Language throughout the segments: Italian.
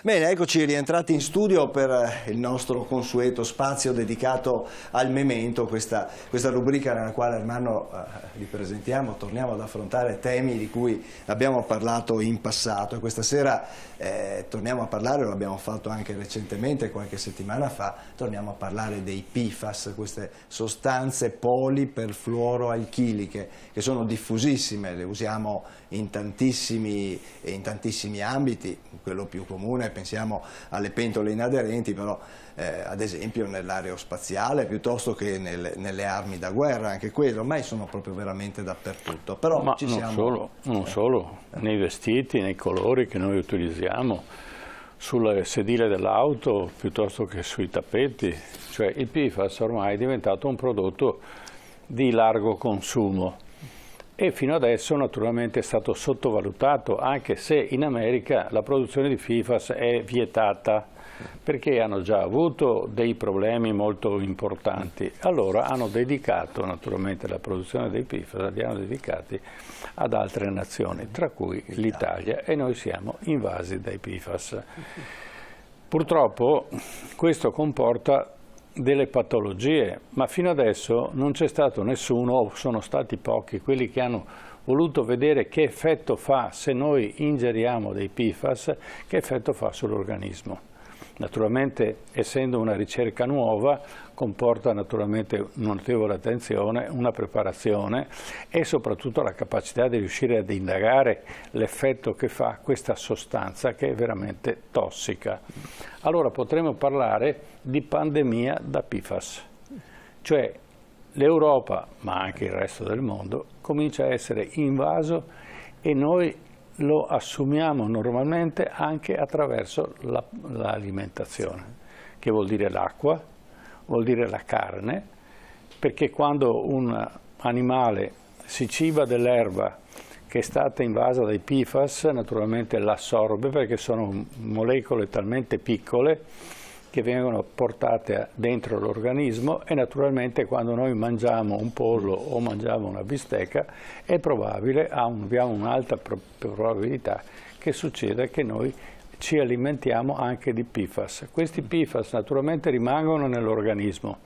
Bene, eccoci rientrati in studio per il nostro consueto spazio dedicato al memento, questa rubrica nella quale, Ermanno, li presentiamo, torniamo ad affrontare temi di cui abbiamo parlato in passato, e questa sera torniamo a parlare, lo abbiamo fatto anche recentemente, qualche settimana fa, torniamo a parlare dei PFAS, queste sostanze poliperfluoroalchiliche che sono diffusissime, le usiamo in tantissimi ambiti. Quello più comune, pensiamo alle pentole inaderenti, però ad esempio nell'aerospaziale piuttosto che nelle armi da guerra, anche quello, ormai sono proprio veramente dappertutto. Però ma ci non siamo... solo, nei vestiti, nei colori che noi utilizziamo, sul sedile dell'auto piuttosto che sui tappeti, cioè il PFAS ormai è diventato un prodotto di largo consumo. E fino adesso naturalmente è stato sottovalutato, anche se in America la produzione di PFAS è vietata, perché hanno già avuto dei problemi molto importanti. Allora hanno dedicato naturalmente la produzione dei PFAS, li hanno dedicati ad altre nazioni, tra cui l'Italia, e noi siamo invasi dai PFAS. Purtroppo questo comporta delle patologie, ma fino adesso non c'è stato nessuno, o sono stati pochi, quelli che hanno voluto vedere che effetto fa se noi ingeriamo dei PFAS, che effetto fa sull'organismo. Naturalmente, essendo una ricerca nuova, comporta naturalmente una notevole attenzione, una preparazione e soprattutto la capacità di riuscire ad indagare l'effetto che fa questa sostanza, che è veramente tossica. Allora potremo parlare di pandemia da PFAS, cioè l'Europa, ma anche il resto del mondo, comincia a essere invaso e noi lo assumiamo normalmente anche attraverso l'alimentazione, che vuol dire l'acqua, vuol dire la carne, perché quando un animale si ciba dell'erba che è stata invasa dai PFAS, naturalmente l'assorbe, perché sono molecole talmente piccole che vengono portate dentro l'organismo, e naturalmente quando noi mangiamo un pollo o mangiamo una bistecca è probabile, abbiamo un'alta probabilità che succeda che noi ci alimentiamo anche di PFAS. Questi PFAS naturalmente rimangono nell'organismo.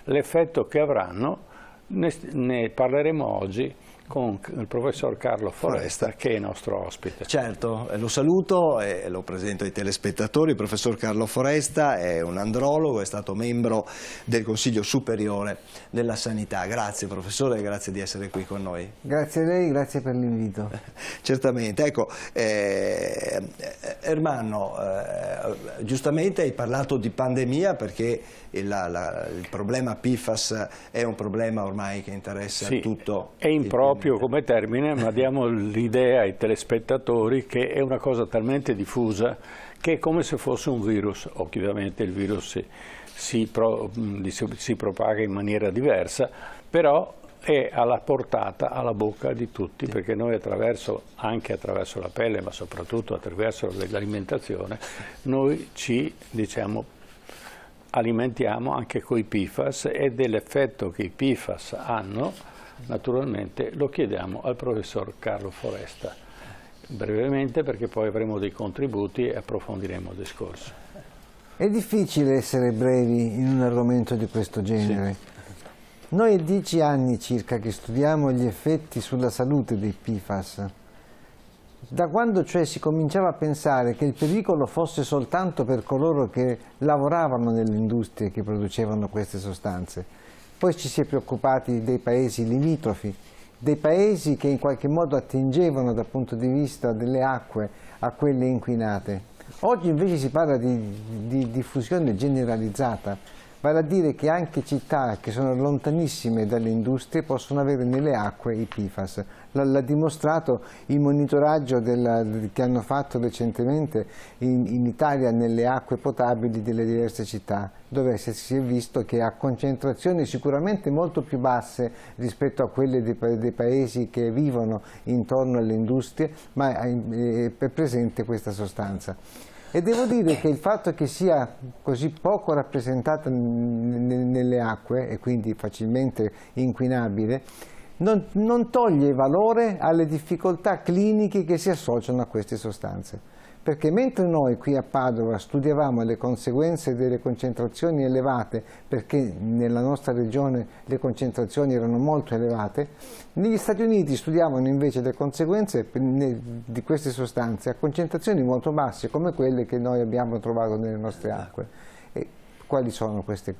L'effetto che avranno ne parleremo oggi con il professor Carlo Foresta, che è il nostro ospite. Certo, lo saluto e lo presento ai telespettatori. Il professor Carlo Foresta è un andrologo, è stato membro del Consiglio Superiore della Sanità. Grazie professore, grazie di essere qui con noi. Grazie a lei, grazie per l'invito. Certamente, ecco, Ermanno, giustamente hai parlato di pandemia perché il problema PFAS è un problema ormai che interessa tutto. È improprio come termine, ma diamo l'idea ai telespettatori che è una cosa talmente diffusa che è come se fosse un virus. Ovviamente il virus si propaga in maniera diversa, però è alla portata, alla bocca di tutti, perché noi anche attraverso la pelle, ma soprattutto attraverso l'alimentazione, noi ci alimentiamo anche coi PFAS, e dell'effetto che i PFAS hanno, naturalmente lo chiediamo al professor Carlo Foresta, brevemente, perché poi avremo dei contributi e approfondiremo il discorso. È difficile essere brevi in un argomento di questo genere. Sì. Noi è 10 anni circa che studiamo gli effetti sulla salute dei PFAS. Da quando cioè si cominciava a pensare che il pericolo fosse soltanto per coloro che lavoravano nelle industrie che producevano queste sostanze. Poi ci si è preoccupati dei paesi limitrofi, dei paesi che in qualche modo attingevano dal punto di vista delle acque a quelle inquinate. Oggi invece si parla di diffusione generalizzata, vale a dire che anche città che sono lontanissime dalle industrie possono avere nelle acque i PFAS. L'ha dimostrato il monitoraggio che hanno fatto recentemente in Italia nelle acque potabili delle diverse città, dove si è visto che a concentrazioni sicuramente molto più basse rispetto a quelle dei paesi che vivono intorno alle industrie, ma è presente questa sostanza. E devo dire che il fatto che sia così poco rappresentata nelle acque, e quindi facilmente inquinabile, non toglie valore alle difficoltà cliniche che si associano a queste sostanze. perché mentre noi qui a Padova studiavamo le conseguenze delle concentrazioni elevate, perché nella nostra regione le concentrazioni erano molto elevate, negli Stati Uniti studiavano invece le conseguenze di queste sostanze a concentrazioni molto basse, come quelle che noi abbiamo trovato nelle nostre acque. E quali sono queste?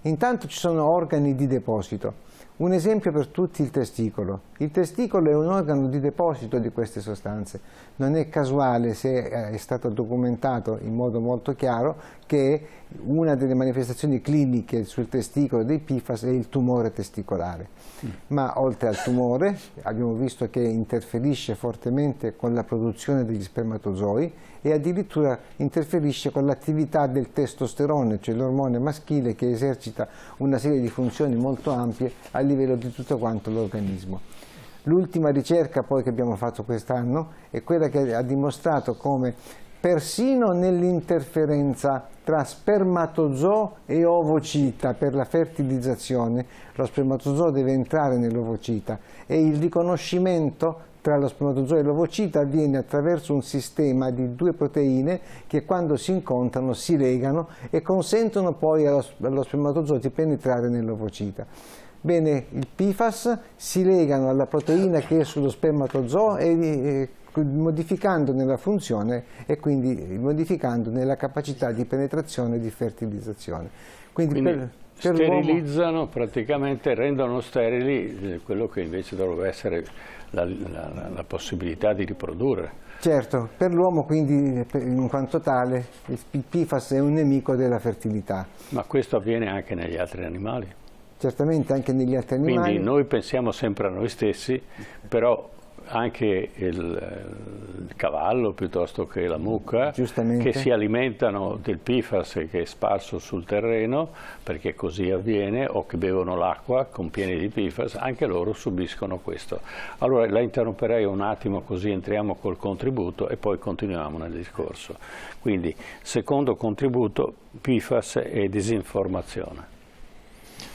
Intanto ci sono organi di deposito. Un esempio per tutti: il testicolo. Il testicolo è un organo di deposito di queste sostanze. Non è casuale, se è stato documentato in modo molto chiaro, che una delle manifestazioni cliniche sul testicolo dei PFAS è il tumore testicolare. Ma oltre al tumore abbiamo visto che interferisce fortemente con la produzione degli spermatozoi e addirittura interferisce con l'attività del testosterone, cioè l'ormone maschile che esercita una serie di funzioni molto ampie a livello di tutto quanto l'organismo. L'ultima ricerca poi che abbiamo fatto quest'anno è quella che ha dimostrato come persino nell'interferenza tra spermatozoo e ovocita per la fertilizzazione, lo spermatozoo deve entrare nell'ovocita e il riconoscimento tra lo spermatozoo e l'ovocita avviene attraverso un sistema di due proteine che quando si incontrano si legano e consentono poi allo spermatozoo di penetrare nell'ovocita. Bene, i PFAS si legano alla proteina che è sullo spermatozoo e modificandone la funzione e quindi modificandone la capacità di penetrazione e di fertilizzazione. Quindi per sterilizzano praticamente, rendono sterili quello che invece dovrebbe essere la possibilità di riprodurre. Certo, per l'uomo quindi in quanto tale il PFAS è un nemico della fertilità. Ma questo avviene anche negli altri animali? Certamente anche negli altri animali. Quindi noi pensiamo sempre a noi stessi, però anche il cavallo piuttosto che la mucca, che si alimentano del PFAS che è sparso sul terreno, perché così avviene, o che bevono l'acqua con pieni di PFAS, anche loro subiscono questo. Allora la interromperei un attimo, così entriamo col contributo e poi continuiamo nel discorso. Quindi, secondo contributo, PFAS e disinformazione.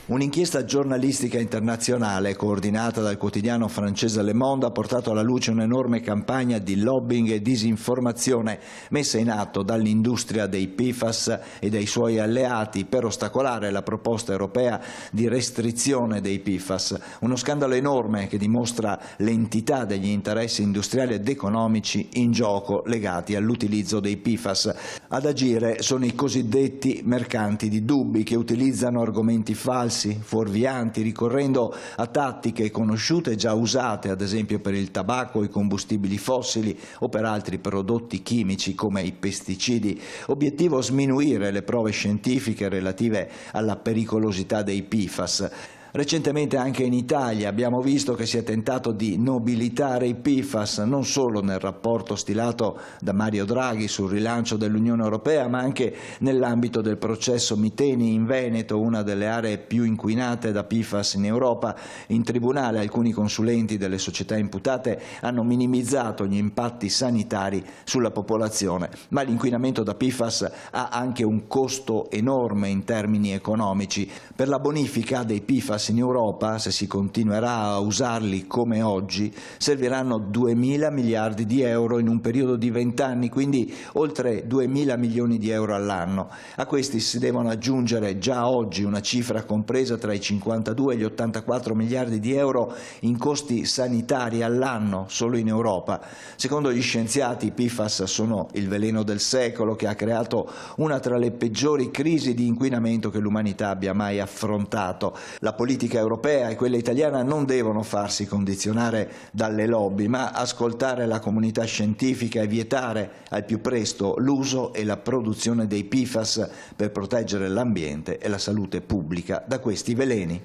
Un'inchiesta giornalistica internazionale coordinata dal quotidiano francese Le Monde ha portato alla luce un'enorme campagna di lobbying e disinformazione messa in atto dall'industria dei PFAS e dai suoi alleati per ostacolare la proposta europea di restrizione dei PFAS. Uno scandalo enorme che dimostra l'entità degli interessi industriali ed economici in gioco legati all'utilizzo dei PFAS. Ad agire sono i cosiddetti mercanti di dubbi, che utilizzano argomenti falsi, fuorvianti, ricorrendo a tattiche conosciute e già usate, ad esempio per il tabacco, i combustibili fossili o per altri prodotti chimici come i pesticidi. Obiettivo: sminuire le prove scientifiche relative alla pericolosità dei PFAS. Recentemente anche in Italia abbiamo visto che si è tentato di nobilitare i PFAS non solo nel rapporto stilato da Mario Draghi sul rilancio dell'Unione Europea, ma anche nell'ambito del processo Miteni in Veneto, una delle aree più inquinate da PFAS in Europa. In tribunale alcuni consulenti delle società imputate hanno minimizzato gli impatti sanitari sulla popolazione, ma l'inquinamento da PFAS ha anche un costo enorme in termini economici. Per la bonifica dei PFAS in Europa, se si continuerà a usarli come oggi, serviranno 2.000 miliardi di euro in un periodo di 20 anni, quindi oltre 2.000 milioni di euro all'anno. A questi si devono aggiungere già oggi una cifra compresa tra i 52 e gli 84 miliardi di euro in costi sanitari all'anno solo in Europa. Secondo gli scienziati, i PFAS sono il veleno del secolo, che ha creato una tra le peggiori crisi di inquinamento che l'umanità abbia mai affrontato. La politica europea e quella italiana non devono farsi condizionare dalle lobby, ma ascoltare la comunità scientifica e vietare al più presto l'uso e la produzione dei PFAS per proteggere l'ambiente e la salute pubblica da questi veleni.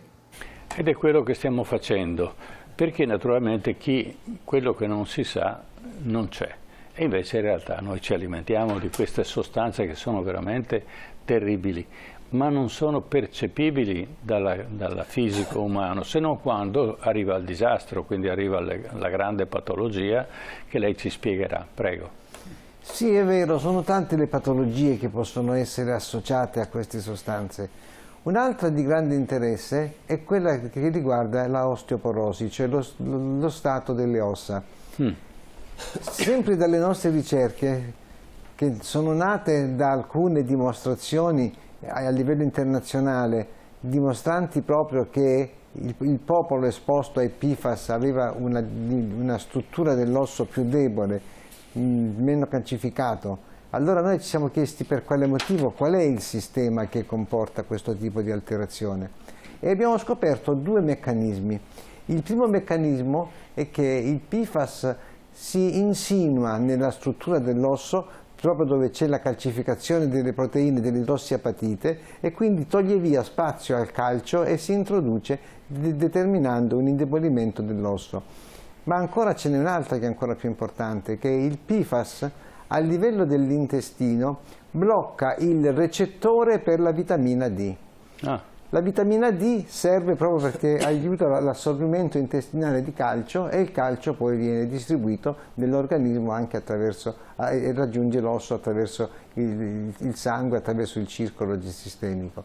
Ed è quello che stiamo facendo, perché naturalmente quello che non si sa non c'è. E invece in realtà noi ci alimentiamo di queste sostanze che sono veramente terribili, ma non sono percepibili dal fisico umano, se non quando arriva il disastro, quindi arriva la grande patologia che lei ci spiegherà. Prego. Sì, è vero, sono tante le patologie che possono essere associate a queste sostanze. Un'altra di grande interesse è quella che riguarda la osteoporosi, cioè lo stato delle ossa. Sempre dalle nostre ricerche, che sono nate da alcune dimostrazioni a livello internazionale, dimostranti proprio che il popolo esposto ai PFAS aveva una struttura dell'osso più debole, meno calcificato. Allora noi ci siamo chiesti per quale motivo, qual è il sistema che comporta questo tipo di alterazione, e abbiamo scoperto due meccanismi. Il primo meccanismo è che il PFAS si insinua nella struttura dell'osso proprio dove c'è la calcificazione delle proteine dell'idrossiapatite, e quindi toglie via spazio al calcio e si introduce determinando un indebolimento dell'osso. Ma ancora ce n'è un'altra che è ancora più importante, che il PFAS a livello dell'intestino blocca il recettore per la vitamina D. La vitamina D serve proprio perché aiuta l'assorbimento intestinale di calcio, e il calcio poi viene distribuito nell'organismo anche attraverso, e raggiunge l'osso attraverso il sangue, attraverso il circolo sistemico.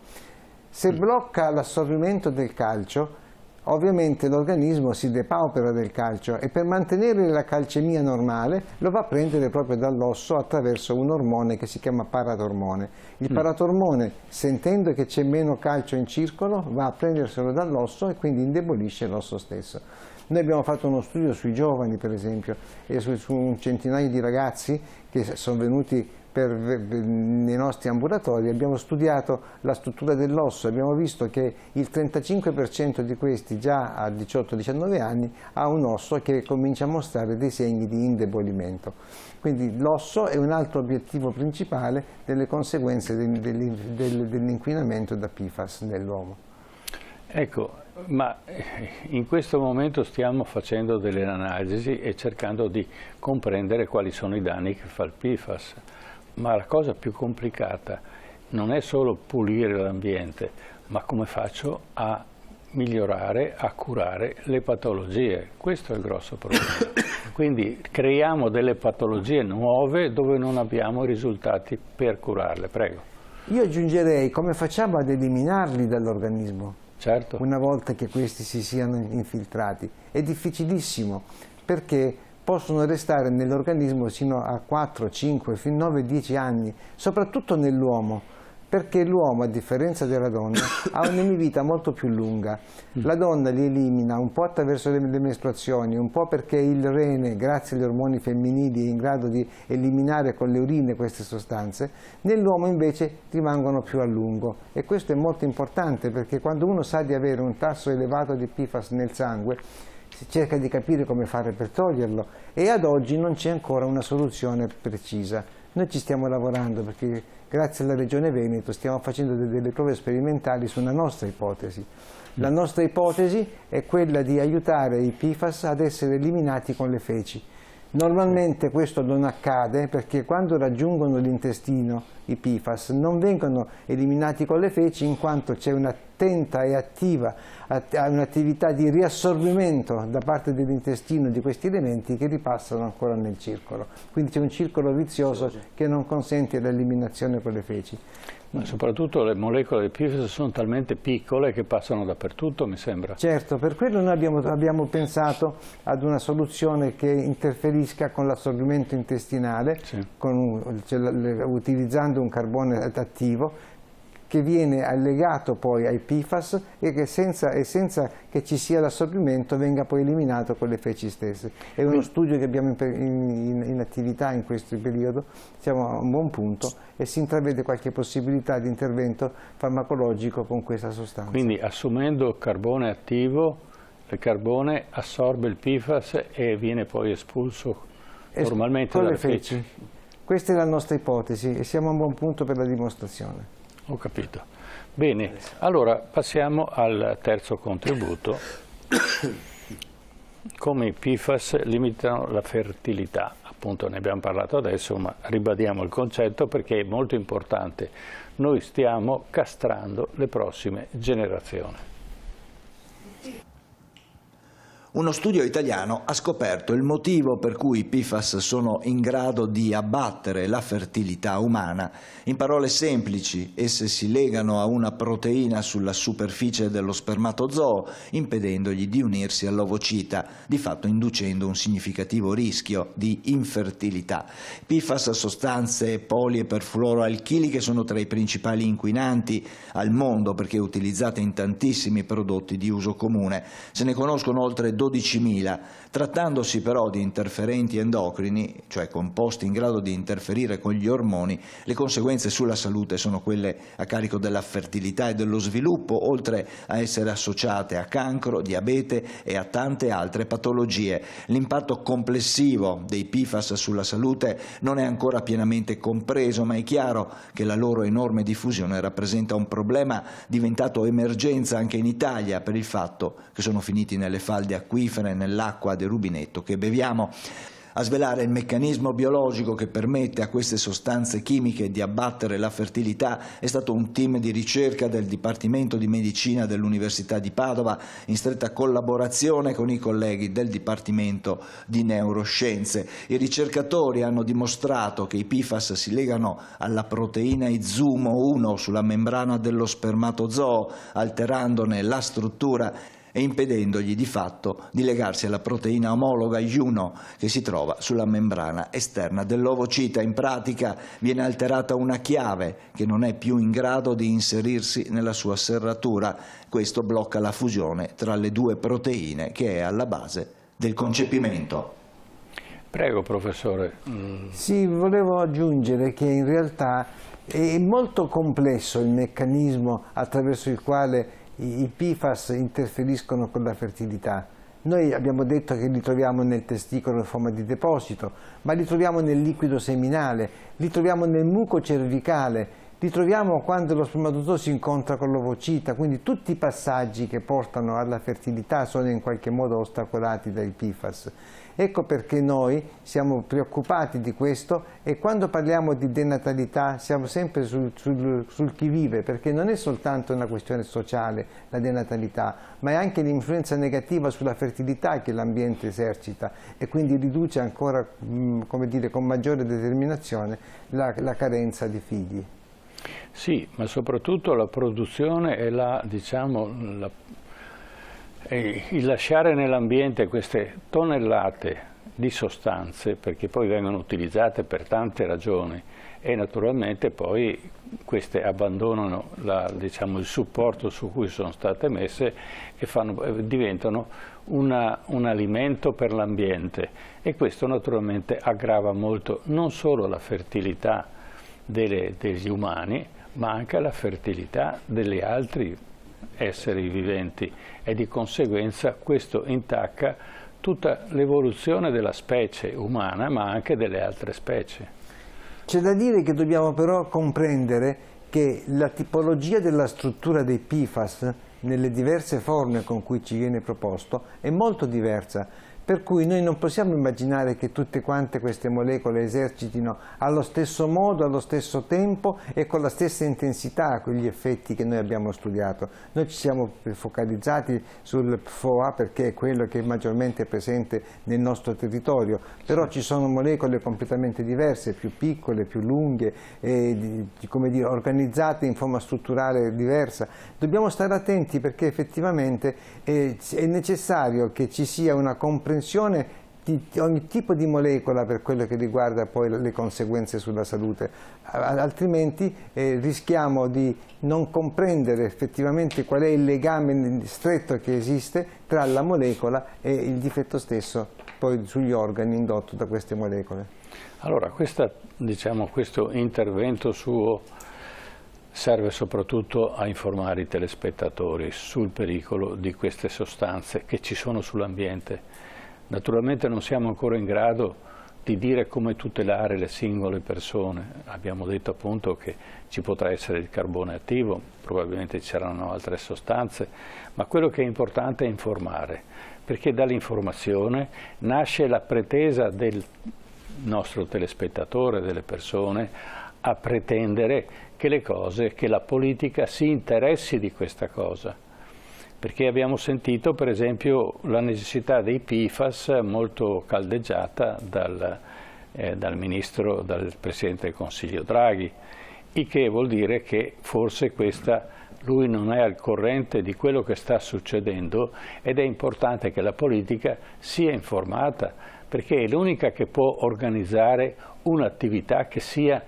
Se blocca l'assorbimento del calcio, ovviamente l'organismo si depaupera del calcio, e per mantenere la calcemia normale lo va a prendere proprio dall'osso attraverso un ormone che si chiama paratormone. Il paratormone, sentendo che c'è meno calcio in circolo, va a prenderselo dall'osso e quindi indebolisce l'osso stesso. Noi abbiamo fatto uno studio sui giovani, per esempio, e su un centinaio di ragazzi che sono venuti nei nostri ambulatori. Abbiamo studiato la struttura dell'osso, abbiamo visto che il 35% di questi già a 18-19 anni ha un osso che comincia a mostrare dei segni di indebolimento. Quindi l'osso è un altro obiettivo principale delle conseguenze dell'inquinamento da PFAS nell'uomo. Ecco, ma in questo momento stiamo facendo delle analisi e cercando di comprendere quali sono i danni che fa il PFAS. Ma la cosa più complicata non è solo pulire l'ambiente, ma come faccio a migliorare, a curare le patologie. Questo è il grosso problema. Quindi creiamo delle patologie nuove dove non abbiamo risultati per curarle. Prego. Io aggiungerei come facciamo ad eliminarli dall'organismo. Certo. Una volta che questi si siano infiltrati. È difficilissimo, perché possono restare nell'organismo sino a 4, 5, fino a 9, 10 anni, soprattutto nell'uomo, perché l'uomo, a differenza della donna, ha un'emivita molto più lunga. La donna li elimina un po' attraverso le mestruazioni, un po' perché il rene, grazie agli ormoni femminili, è in grado di eliminare con le urine queste sostanze. Nell'uomo invece rimangono più a lungo, e questo è molto importante, perché quando uno sa di avere un tasso elevato di PFAS nel sangue, si cerca di capire come fare per toglierlo, e ad oggi non c'è ancora una soluzione precisa. Noi ci stiamo lavorando, perché grazie alla Regione Veneto stiamo facendo delle prove sperimentali su una nostra ipotesi. La nostra ipotesi è quella di aiutare i PFAS ad essere eliminati con le feci. Normalmente questo non accade, perché quando raggiungono l'intestino i PFAS non vengono eliminati con le feci, in quanto c'è un'attenta e attiva un'attività di riassorbimento da parte dell'intestino di questi elementi, che ripassano ancora nel circolo. Quindi c'è un circolo vizioso che non consente l'eliminazione con le feci. Ma soprattutto le molecole del PFAS sono talmente piccole che passano dappertutto, mi sembra. Certo, per quello noi abbiamo pensato ad una soluzione che interferisca con l'assorbimento intestinale, sì, utilizzando un carbone attivo che viene allegato poi ai PFAS, e che senza che ci sia l'assorbimento venga poi eliminato con le feci stesse. È uno studio che abbiamo in attività in questo periodo, siamo a un buon punto e si intravede qualche possibilità di intervento farmacologico con questa sostanza. Quindi assumendo carbone attivo, il carbone assorbe il PFAS e viene poi espulso normalmente dalle feci. Questa è la nostra ipotesi e siamo a un buon punto per la dimostrazione. Ho capito. Bene, allora passiamo al terzo contributo. Come i PFAS limitano la fertilità. Appunto ne abbiamo parlato adesso, ma ribadiamo il concetto perché è molto importante. Noi stiamo castrando le prossime generazioni. Uno studio italiano ha scoperto il motivo per cui i PFAS sono in grado di abbattere la fertilità umana. In parole semplici, esse si legano a una proteina sulla superficie dello spermatozoo, impedendogli di unirsi all'ovocita, di fatto inducendo un significativo rischio di infertilità. PFAS, sostanze poli e perfluoroalchiliche, sono tra i principali inquinanti al mondo perché utilizzate in tantissimi prodotti di uso comune. Se ne conoscono oltre 12.000, trattandosi però di interferenti endocrini, cioè composti in grado di interferire con gli ormoni, le conseguenze sulla salute sono quelle a carico della fertilità e dello sviluppo, oltre a essere associate a cancro, diabete e a tante altre patologie. L'impatto complessivo dei PFAS sulla salute non è ancora pienamente compreso, ma è chiaro che la loro enorme diffusione rappresenta un problema diventato emergenza anche in Italia per il fatto che sono finiti nelle falde acquifere, nell'acqua del rubinetto che beviamo. A svelare il meccanismo biologico che permette a queste sostanze chimiche di abbattere la fertilità è stato un team di ricerca del Dipartimento di Medicina dell'Università di Padova, in stretta collaborazione con i colleghi del Dipartimento di Neuroscienze. I ricercatori hanno dimostrato che i PFAS si legano alla proteina IZUMO1 sulla membrana dello spermatozoo, alterandone la struttura e impedendogli di fatto di legarsi alla proteina omologa IU1 che si trova sulla membrana esterna dell'ovocita. In pratica viene alterata una chiave che non è più in grado di inserirsi nella sua serratura. Questo blocca la fusione tra le due proteine che è alla base del concepimento. Prego, professore. Sì, volevo aggiungere che in realtà è molto complesso il meccanismo attraverso il quale i PFAS interferiscono con la fertilità. Noi abbiamo detto che li troviamo nel testicolo in forma di deposito, ma li troviamo nel liquido seminale, li troviamo nel muco cervicale, li troviamo quando lo spermatozoo si incontra con l'ovocita, quindi tutti i passaggi che portano alla fertilità sono in qualche modo ostacolati dai PFAS. Ecco perché noi siamo preoccupati di questo e quando parliamo di denatalità siamo sempre sul chi vive, perché non è soltanto una questione sociale la denatalità, ma è anche l'influenza negativa sulla fertilità che l'ambiente esercita e quindi riduce ancora, come dire, con maggiore determinazione la carenza di figli. Sì, ma soprattutto la produzione e il lasciare nell'ambiente queste tonnellate di sostanze, perché poi vengono utilizzate per tante ragioni e naturalmente poi queste abbandonano il supporto su cui sono state messe e diventano un alimento per l'ambiente e questo naturalmente aggrava molto non solo la fertilità degli umani ma anche la fertilità degli altri esseri viventi e di conseguenza questo intacca tutta l'evoluzione della specie umana ma anche delle altre specie. C'è da dire che dobbiamo però comprendere che la tipologia della struttura dei PFAS nelle diverse forme con cui ci viene proposto è molto diversa. Per cui noi non possiamo immaginare che tutte quante queste molecole esercitino allo stesso modo, allo stesso tempo e con la stessa intensità quegli effetti che noi abbiamo studiato. Noi ci siamo focalizzati sul PFOA perché è quello che è maggiormente presente nel nostro territorio, però ci sono molecole completamente diverse, più piccole, più lunghe, come dire, organizzate in forma strutturale diversa. Dobbiamo stare attenti perché effettivamente è necessario che ci sia una comprensione di ogni tipo di molecola per quello che riguarda poi le conseguenze sulla salute, altrimenti rischiamo di non comprendere effettivamente qual è il legame stretto che esiste tra la molecola e il difetto stesso poi sugli organi indotto da queste molecole. Allora, questo intervento suo serve soprattutto a informare i telespettatori sul pericolo di queste sostanze che ci sono sull'ambiente. Naturalmente non siamo ancora in grado di dire come tutelare le singole persone. Abbiamo detto appunto che ci potrà essere il carbone attivo, probabilmente ci saranno altre sostanze, ma quello che è importante è informare, perché dall'informazione nasce la pretesa del nostro telespettatore, delle persone, a pretendere che la politica si interessi di questa cosa. perché abbiamo sentito per esempio la necessità dei PFAS molto caldeggiata dal ministro, dal Presidente del Consiglio Draghi, il che vuol dire che forse lui non è al corrente di quello che sta succedendo, ed è importante che la politica sia informata, perché è l'unica che può organizzare un'attività che sia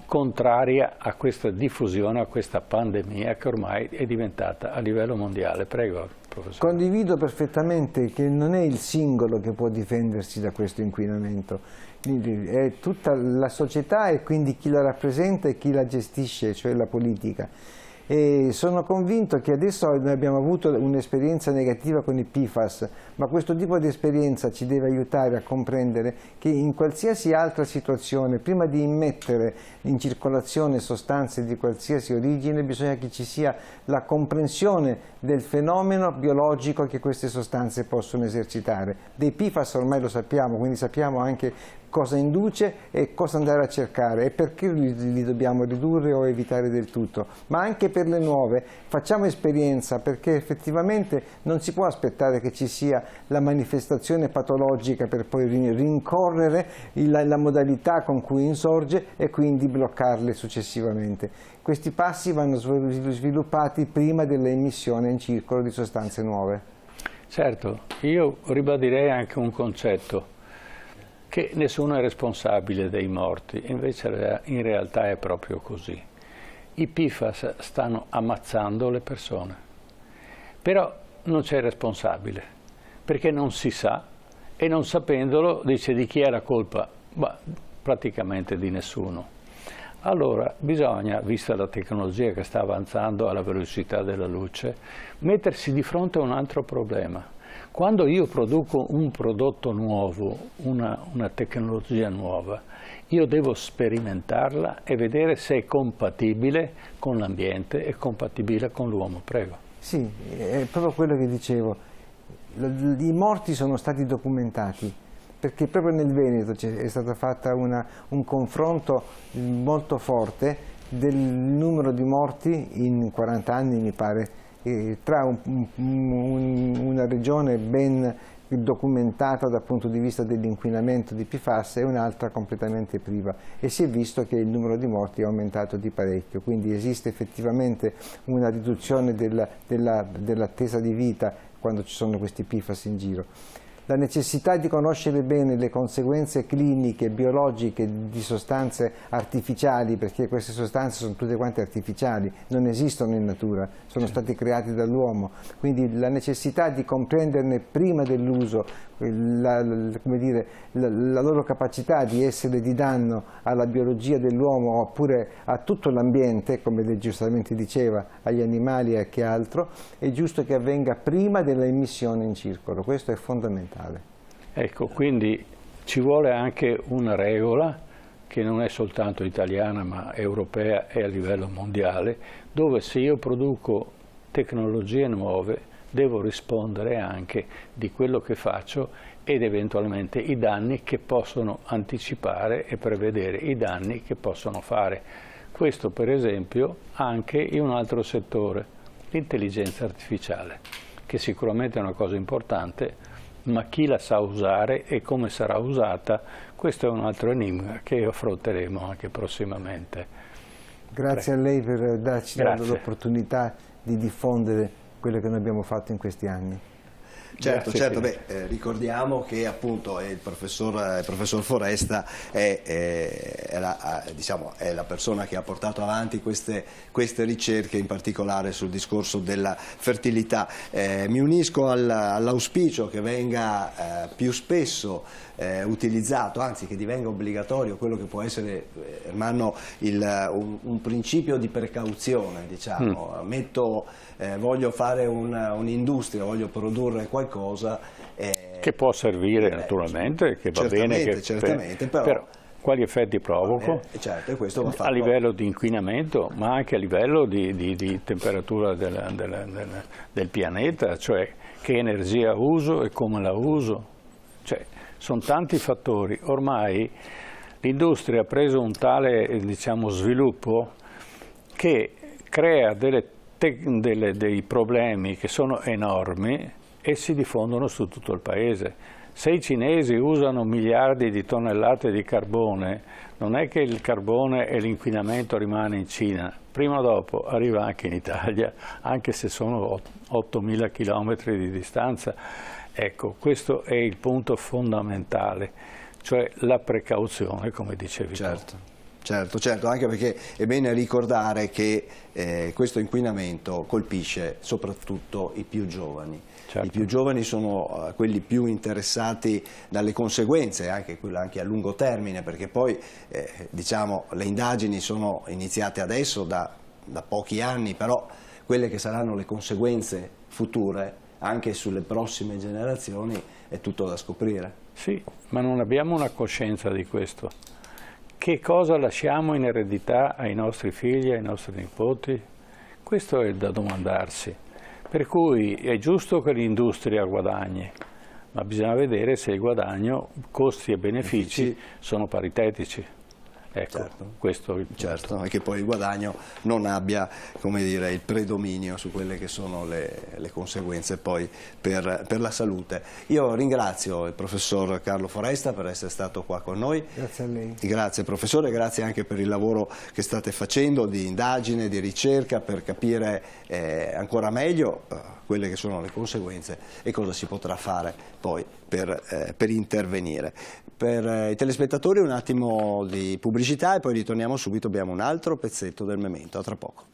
contraria a questa diffusione, a questa pandemia che ormai è diventata a livello mondiale. Prego, professore. Condivido perfettamente che non è il singolo che può difendersi da questo inquinamento, è tutta la società e quindi chi la rappresenta e chi la gestisce, cioè la politica. E sono convinto che adesso noi abbiamo avuto un'esperienza negativa con i PFAS, ma questo tipo di esperienza ci deve aiutare a comprendere che in qualsiasi altra situazione, prima di immettere in circolazione sostanze di qualsiasi origine, bisogna che ci sia la comprensione del fenomeno biologico che queste sostanze possono esercitare. Dei PFAS ormai lo sappiamo, quindi sappiamo anche cosa induce e cosa andare a cercare e perché li dobbiamo ridurre o evitare del tutto, ma anche per le nuove facciamo esperienza, perché effettivamente non si può aspettare che ci sia la manifestazione patologica per poi rincorrere la modalità con cui insorge e quindi bloccarle successivamente. Questi passi vanno sviluppati prima dell'emissione in circolo di sostanze nuove. Certo, io ribadirei anche un concetto, che nessuno è responsabile dei morti, invece in realtà è proprio così. I PFAS stanno ammazzando le persone, però non c'è responsabile, perché non si sa, e non sapendolo dice di chi è la colpa? Bah, praticamente di nessuno. Allora bisogna, vista la tecnologia che sta avanzando alla velocità della luce, mettersi di fronte a un altro problema. Quando io produco un prodotto nuovo, una tecnologia nuova, io devo sperimentarla e vedere se è compatibile con l'ambiente e compatibile con l'uomo. Prego. Sì, è proprio quello che dicevo. I morti sono stati documentati, perché proprio nel Veneto è stato fatto un confronto molto forte del numero di morti in 40 anni, mi pare, tra una regione ben documentata dal punto di vista dell'inquinamento di PFAS e un'altra completamente priva, e si è visto che il numero di morti è aumentato di parecchio, quindi esiste effettivamente una riduzione dell'attesa di vita quando ci sono questi PFAS in giro. La necessità di conoscere bene le conseguenze cliniche, biologiche di sostanze artificiali, perché queste sostanze sono tutte quante artificiali, non esistono in natura, sono state create dall'uomo, quindi la necessità di comprenderne prima dell'uso la loro capacità di essere di danno alla biologia dell'uomo oppure a tutto l'ambiente, come lei giustamente diceva, agli animali e a che altro, è giusto che avvenga prima dell'emissione in circolo, questo è fondamentale. Ecco, quindi ci vuole anche una regola che non è soltanto italiana ma europea e a livello mondiale, dove se io produco tecnologie nuove devo rispondere anche di quello che faccio ed eventualmente i danni che possono anticipare e prevedere i danni che possono fare. Questo per esempio anche in un altro settore, l'intelligenza artificiale, che sicuramente è una cosa importante, ma chi la sa usare e come sarà usata, questo è un altro enigma che affronteremo anche prossimamente. Grazie a lei per darci l'opportunità di diffondere quello che noi abbiamo fatto in questi anni. Certo, certo. Ricordiamo che appunto il professor Foresta è la persona che ha portato avanti queste ricerche, in particolare sul discorso della fertilità. Mi unisco all'auspicio che venga più spesso utilizzato, anzi che divenga obbligatorio quello che può essere, Ermanno, un principio di precauzione, diciamo. Voglio fare un'industria, voglio produrre qualcosa che può servire naturalmente, che va bene, certamente, però quali effetti provoco? Certo, e questo va fatto a livello di inquinamento, ma anche a livello di temperatura del pianeta, cioè che energia uso e come la uso. Cioè, sono tanti fattori. Ormai l'industria ha preso un tale, diciamo, sviluppo che crea delle dei problemi che sono enormi e si diffondono su tutto il paese. Se i cinesi usano miliardi di tonnellate di carbone, non è che il carbone e l'inquinamento rimane in Cina, prima o dopo arriva anche in Italia, anche se sono 8.000 chilometri di distanza. Ecco, questo è il punto fondamentale, cioè la precauzione, come dicevi tu. Certo, anche perché è bene ricordare che questo inquinamento colpisce soprattutto i più giovani. Certo. I più giovani sono quelli più interessati dalle conseguenze, anche a lungo termine, perché poi diciamo, le indagini sono iniziate adesso da pochi anni, però quelle che saranno le conseguenze future anche sulle prossime generazioni è tutto da scoprire. Sì, ma non abbiamo una coscienza di questo. Che cosa lasciamo in eredità ai nostri figli, ai nostri nipoti? Questo è da domandarsi. Per cui è giusto che l'industria guadagni, ma bisogna vedere se il guadagno, costi e benefici sono paritetici. Ecco, questo è il punto. Certo, e che poi il guadagno non abbia, come dire, il predominio su quelle che sono le conseguenze poi per la salute. Io ringrazio il professor Carlo Foresta per essere stato qua con noi. Grazie a lei. Grazie professore, grazie anche per il lavoro che state facendo di indagine, di ricerca per capire ancora meglio quelle che sono le conseguenze e cosa si potrà fare poi per intervenire. Per i telespettatori un attimo di pubblicità e poi ritorniamo subito, abbiamo un altro pezzetto del Memento, a tra poco.